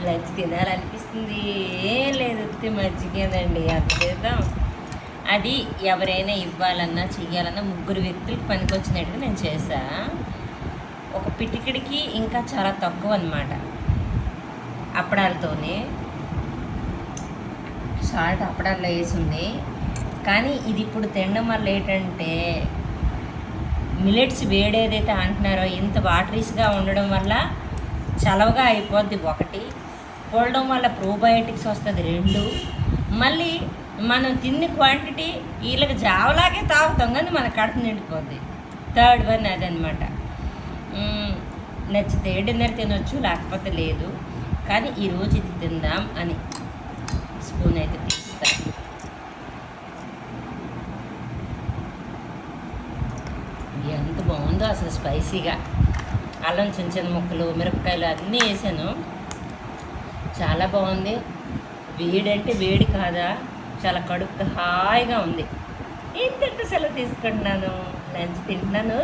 Lunch తినాలనిపిస్తుంది. ఏం లేదు, ఉత్తి మజ్జిగేదండి. అది చేద్దాం. అది ఎవరైనా ఇవ్వాలన్నా చెయ్యాలన్నా ముగ్గురు వ్యక్తులకు పనికొచ్చినట్టుగా నేను చేసా. ఒక పిటికిడికి ఇంకా చాలా తక్కువ అనమాట. అప్పడాలతోనే సాల్ట్ అప్పడాల్లో వేసింది. కానీ ఇది ఇప్పుడు తినడం వల్ల ఏంటంటే మిలెట్స్ వేడేదైతే అంటున్నారో ఇంత వాటరీస్గా ఉండడం వల్ల చలవగా అయిపోద్ది ఒకటి, పోవడం వల్ల ప్రోబయోటిక్స్ వస్తుంది రెండు, మళ్ళీ మనం తిన్న క్వాంటిటీ వీళ్ళకి జావలాగే తాగుతాం కానీ మన కడుపు నిండిపోద్ది. థర్డ్ వన్ అదనమాట. నచ్చితే డిన్నర్ తినొచ్చు, లేకపోతే లేదు. కానీ ఈరోజు ఇది తిందాం అని స్పూన్ అయితే తీస్తాను. ఎంత బాగుందో అసలు, స్పైసీగా అల్లం చిన్న చిన్న ముక్కలు మిరపకాయలు అన్నీ వేసాను. చాలా బాగుంది. వేడి అంటే వేడి కాదా, చాలా కడుపు హాయిగా ఉంది. ఏం తింటే సెలవు తీసుకుంటున్నాను, లంచ్ తింటున్నాను.